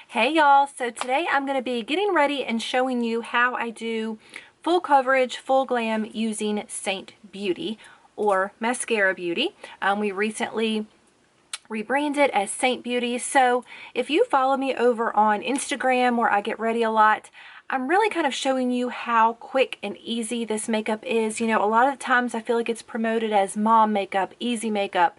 Hey y'all, so today I'm going to be getting ready and showing you how I do full coverage, full glam using Saint Beauty or Mascara Beauty. We recently rebranded as Saint Beauty, so if you follow me over on Instagram where I get ready a lot, I'm really kind of showing you how quick and easy this makeup is. You know, a lot of the times I feel like it's promoted as mom makeup, easy makeup,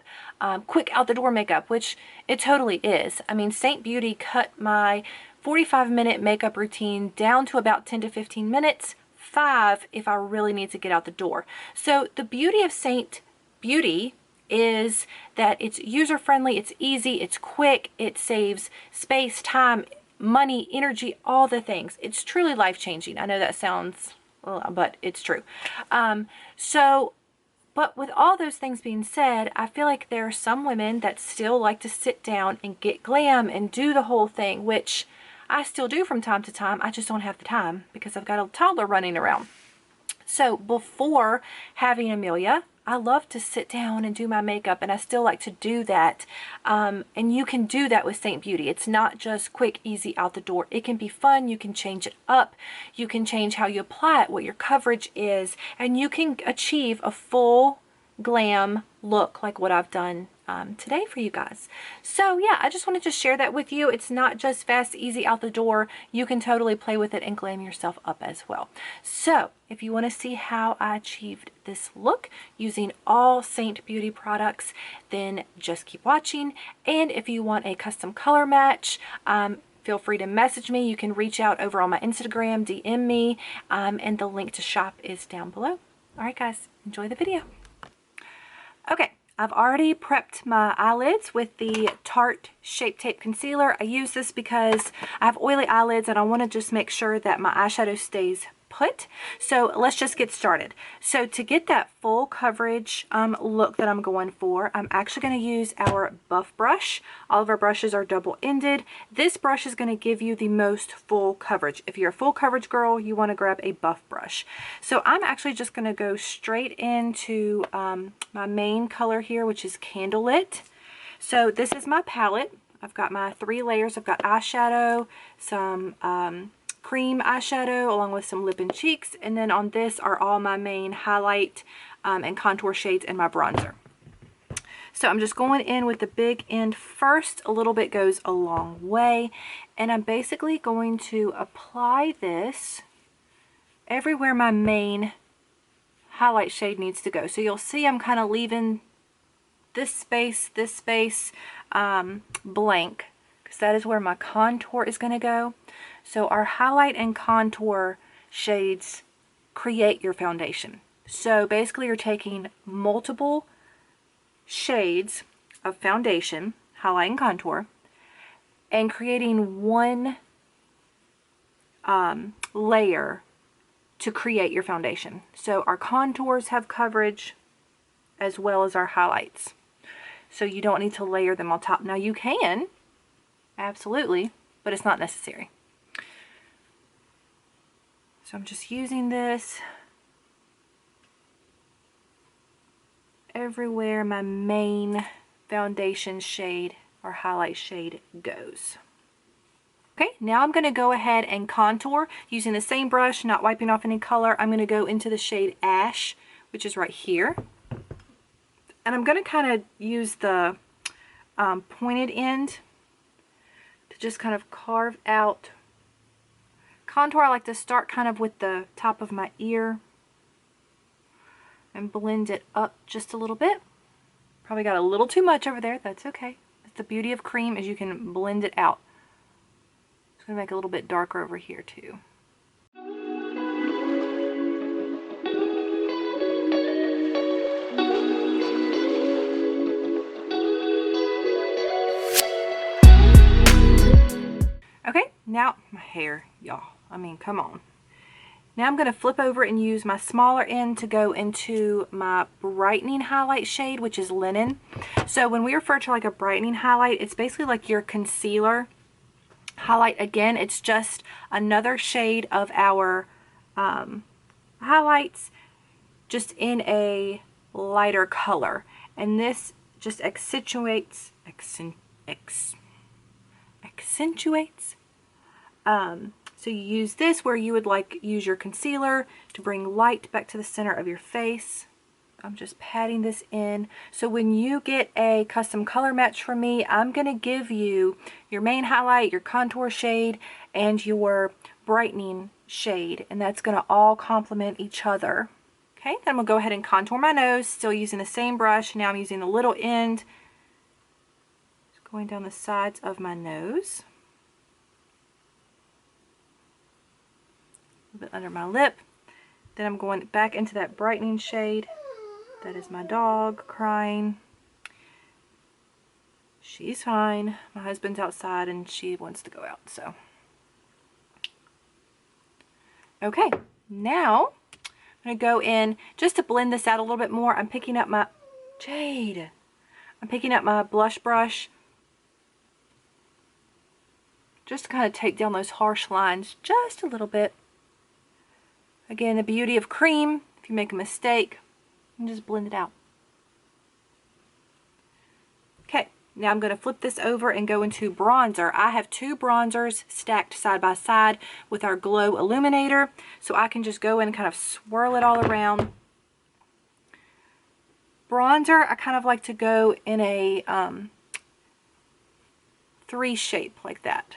quick out the door makeup, which it totally is. I mean, Saint Beauty cut my 45-minute makeup routine down to about 10 to 15 minutes, 5 if I really need to get out the door. So the beauty of Saint Beauty is that it's user-friendly, it's easy, it's quick, it saves space, time, money, energy, all the things. It's truly life-changing. I know that sounds, but it's true. But with all those things being said, I feel like there are some women that still like to sit down and get glam and do the whole thing, which I still do from time to time. I just don't have the time because I've got a toddler running around. So before having Amelia, I love to sit down and do my makeup, and I still like to do that. And you can do that with Saint Beauty. It's not just quick, easy, out the door. It can be fun. You can change it up. You can change how you apply it, what your coverage is, and you can achieve a full glam look like what I've done today for you guys. So yeah, I just wanted to share that with you. It's not just fast, easy, out the door. You can totally play with it and glam yourself up as well. So if you want to see how I achieved this look using all Saint Beauty products, then just keep watching. And if you want a custom color match, feel free to message me. You can reach out over on my Instagram, DM me, and the link to shop is down below. All right, guys, enjoy the video. Okay, I've already prepped my eyelids with the Tarte Shape Tape Concealer. I use this because I have oily eyelids and I want to just make sure that my eyeshadow stays put. So let's just get started. So to get that full coverage look that I'm going for, I'm actually going to use our buff brush. All of our brushes are double-ended. This brush is going to give you the most full coverage. If you're a full coverage girl, you want to grab a buff brush. So I'm actually just going to go straight into my main color here, which is Candlelit. So this is my palette. I've got my 3 layers. I've got eyeshadow, some cream eyeshadow along with some lip and cheeks, and then on this are all my main highlight and contour shades and my bronzer. So I'm just going in with the big end first. A little bit goes a long way, and I'm basically going to apply this everywhere my main highlight shade needs to go. So you'll see I'm kind of leaving this space blank, because that is where my contour is going to go. So our highlight and contour shades create your foundation. So basically you're taking multiple shades of foundation, highlight and contour, and creating one layer to create your foundation. So our contours have coverage as well as our highlights. So you don't need to layer them on top. Now you can, absolutely, but it's not necessary. So I'm just using this everywhere my main foundation shade or highlight shade goes. Okay, now I'm going to go ahead and contour using the same brush, not wiping off any color. I'm going to go into the shade Ash, which is right here. And I'm going to kind of use the pointed end to just kind of carve out contour. I like to start kind of with the top of my ear and blend it up just a little bit. Probably got a little too much over there. That's okay. That's the beauty of cream, is you can blend it out. It's going to make it a little bit darker over here too. Okay, now my hair, y'all. I mean, come on. Now I'm going to flip over and use my smaller end to go into my brightening highlight shade, which is Linen. So when we refer to like a brightening highlight, it's basically like your concealer highlight. Again, it's just another shade of our highlights, just in a lighter color. And this just accentuates accentuates. So you use this where you would like use your concealer to bring light back to the center of your face. I'm just patting this in. So when you get a custom color match from me, I'm going to give you your main highlight, your contour shade, and your brightening shade. And that's going to all complement each other. Okay, then I'm going to go ahead and contour my nose, still using the same brush. Now I'm using the little end, just going down the sides of my nose. A bit under my lip. Then I'm going back into that brightening shade. That is my dog crying. She's fine. My husband's outside and she wants to go out, so. Okay, now I'm going to go in just to blend this out a little bit more. I'm picking up my Jade. I'm picking up my blush brush just to kind of take down those harsh lines just a little bit. Again, the beauty of cream, if you make a mistake, you can just blend it out. Okay, now I'm going to flip this over and go into bronzer. I have two bronzers stacked side by side with our Glow Illuminator, so I can just go in and kind of swirl it all around. Bronzer, I kind of like to go in a 3 shape like that.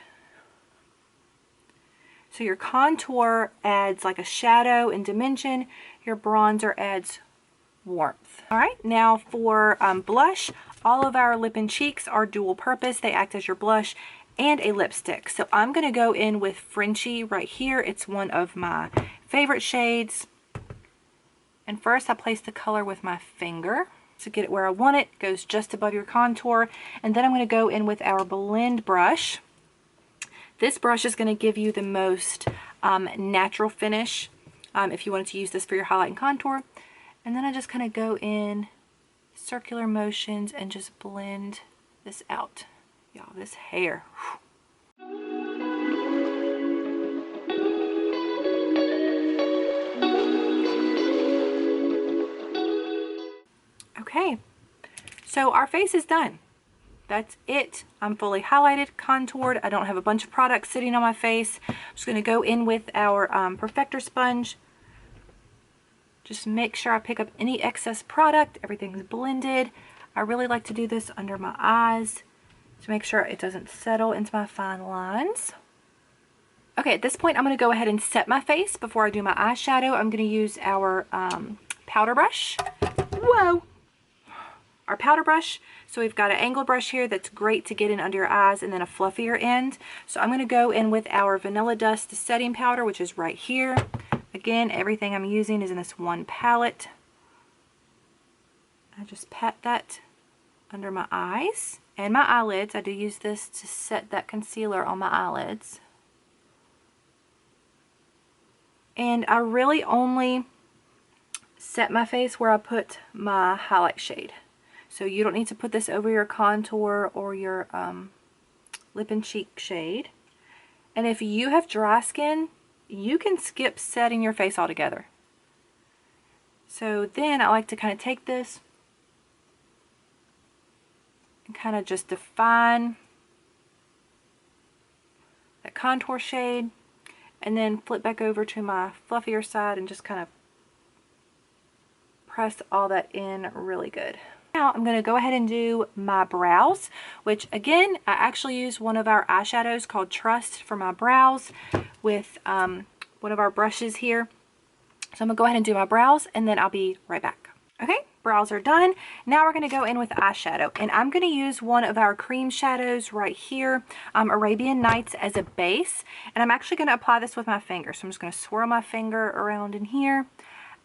So your contour adds like a shadow and dimension. Your bronzer adds warmth. All right, now for blush, all of our lip and cheeks are dual purpose. They act as your blush and a lipstick. So I'm going to go in with Frenchie right here. It's one of my favorite shades. And first I place the color with my finger to get it where I want it. It goes just above your contour. And then I'm going to go in with our blend brush. This brush is going to give you the most natural finish if you wanted to use this for your highlight and contour. And then I just kind of go in circular motions and just blend this out. Y'all, this hair. Okay, so our face is done. That's it. I'm fully highlighted, contoured. I don't have a bunch of products sitting on my face. I'm just going to go in with our perfector sponge. Just make sure I pick up any excess product. Everything's blended. I really like to do this under my eyes to make sure it doesn't settle into my fine lines. Okay, at this point I'm going to go ahead and set my face before I do my eyeshadow. I'm going to use our powder brush. Whoa! Our powder brush. So we've got an angled brush here that's great to get in under your eyes, and then a fluffier end. So I'm going to go in with our Vanilla Dust setting powder, which is right here. Again, everything I'm using is in this one palette. I just pat that under my eyes and my eyelids. I do use this to set that concealer on my eyelids. And I really only set my face where I put my highlight shade. So you don't need to put this over your contour or your lip and cheek shade. And if you have dry skin, you can skip setting your face altogether. So then I like to kind of take this and kind of just define that contour shade, and then flip back over to my fluffier side and just kind of press all that in really good. Now I'm going to go ahead and do my brows, which again, I actually use one of our eyeshadows called Trust for my brows with one of our brushes here. So I'm going to go ahead and do my brows and then I'll be right back. Okay, brows are done. Now we're going to go in with eyeshadow, and I'm going to use one of our cream shadows right here, Arabian Nights, as a base. And I'm actually going to apply this with my finger. So I'm just going to swirl my finger around in here.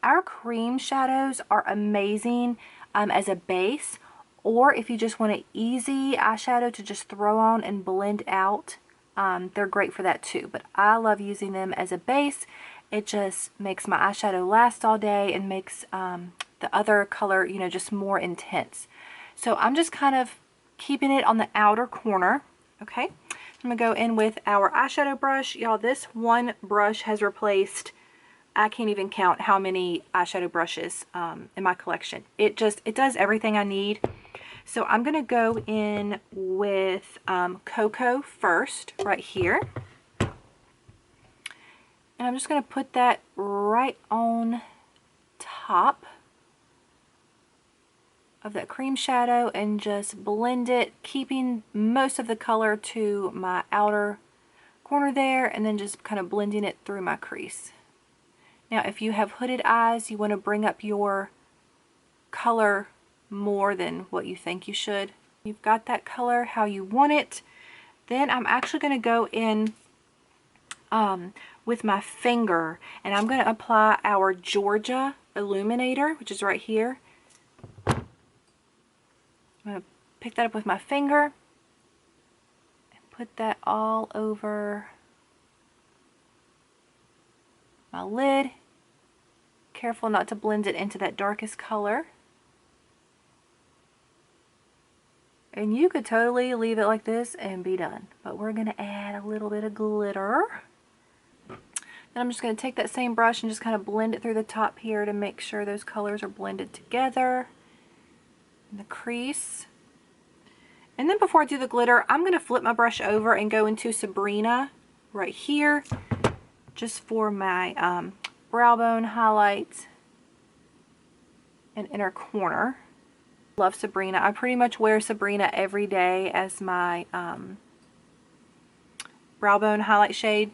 Our cream shadows are amazing as a base, or if you just want an easy eyeshadow to just throw on and blend out, they're great for that too. But I love using them as a base. It just makes my eyeshadow last all day and makes the other color, you know, just more intense. So I'm just kind of keeping it on the outer corner. Okay, I'm gonna go in with our eyeshadow brush. Y'all, this one brush has replaced, I can't even count how many eyeshadow brushes in my collection. It does everything I need. So I'm going to go in with Cocoa first, right here. And I'm just going to put that right on top of that cream shadow and just blend it, keeping most of the color to my outer corner there, and then just kind of blending it through my crease. Now, if you have hooded eyes, you want to bring up your color more than what you think you should. You've got that color how you want it. Then I'm actually going to go in with my finger, and I'm going to apply our Georgia Illuminator, which is right here. I'm going to pick that up with my finger and put that all over my lid. Careful not to blend it into that darkest color. And you could totally leave it like this and be done. But we're going to add a little bit of glitter. Then I'm just going to take that same brush and just kind of blend it through the top here to make sure those colors are blended together in the crease. And then before I do the glitter, I'm going to flip my brush over and go into Sabrina right here, just for my brow bone highlights and inner corner. Love Sabrina. I pretty much wear Sabrina every day as my brow bone highlight shade.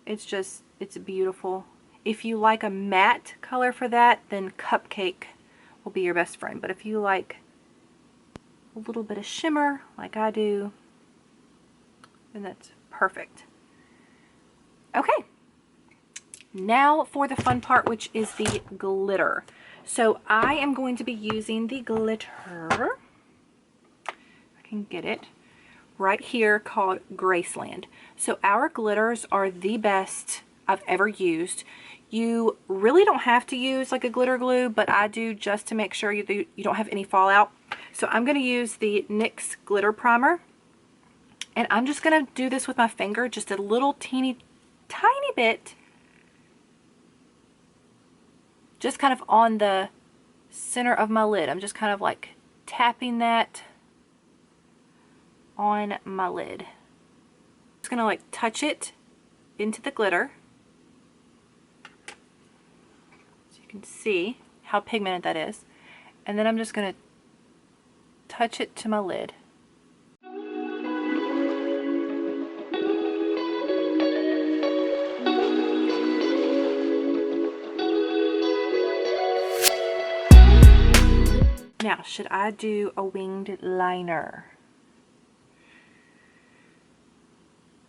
It's beautiful. If you like a matte color for that, then Cupcake will be your best friend. But if you like a little bit of shimmer like I do, then that's perfect. Okay, now for the fun part, which is the glitter. So I am going to be using the glitter, if I can get it, right here, called Graceland. So our glitters are the best I've ever used. You really don't have to use like a glitter glue, but I do just to make sure you don't have any fallout. So I'm going to use the NYX glitter primer, and I'm just going to do this with my finger, just a little tiny bit, just kind of on the center of my lid. I'm just kind of like tapping that on my lid. Just gonna like touch it into the glitter so you can see how pigmented that is, and then I'm just gonna touch it to my lid. Now, should I do a winged liner?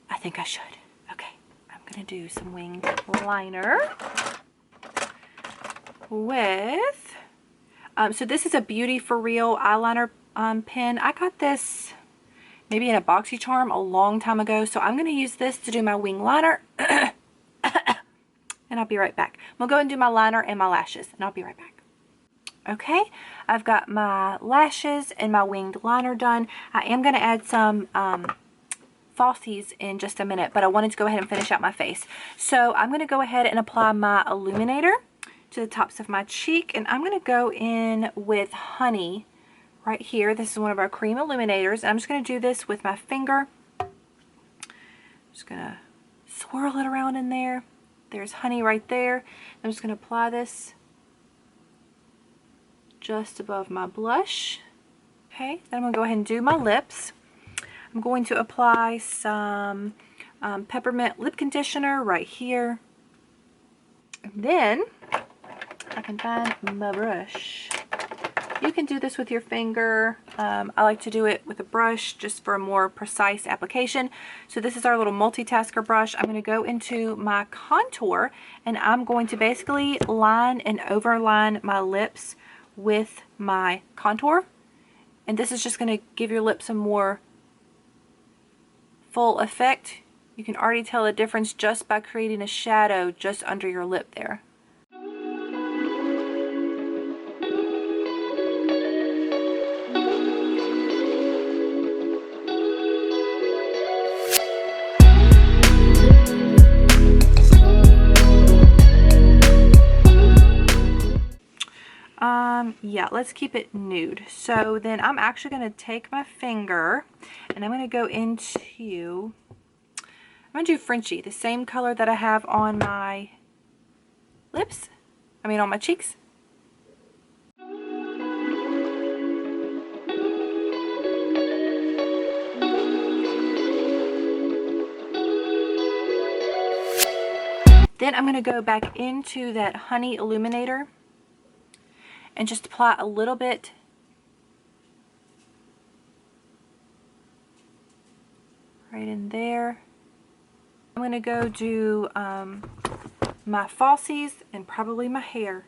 I think I should. Okay, I'm gonna do some winged liner with, so this is a Beauty For Real eyeliner pen. I got this maybe in a BoxyCharm a long time ago, so I'm gonna use this to do my wing liner. And I'll be right back. I'm gonna go and do my liner and my lashes, and I'll be right back. Okay, I've got my lashes and my winged liner done. I am going to add some falsies in just a minute, but I wanted to go ahead and finish out my face. So I'm going to go ahead and apply my illuminator to the tops of my cheek, and I'm going to go in with Honey right here. This is one of our cream illuminators, and I'm just going to do this with my finger. Just going to swirl it around in there. There's Honey right there. I'm just going to apply this just above my blush. Okay, then I'm going to go ahead and do my lips. I'm going to apply some peppermint lip conditioner right here. And then I can find my brush. You can do this with your finger. I like to do it with a brush just for a more precise application. So this is our little multitasker brush. I'm going to go into my contour, and I'm going to basically line and overline my lips with my contour, and this is just going to give your lips a more full effect. You can already tell the difference just by creating a shadow just under your lip there. Yeah, let's keep it nude. So then I'm actually going to take my finger and I'm going to go into, I'm going to do Frenchie, the same color that I have on my lips, on my cheeks. Then I'm going to go back into that honey illuminator and just apply a little bit right in there. I'm going to go do my falsies and probably my hair.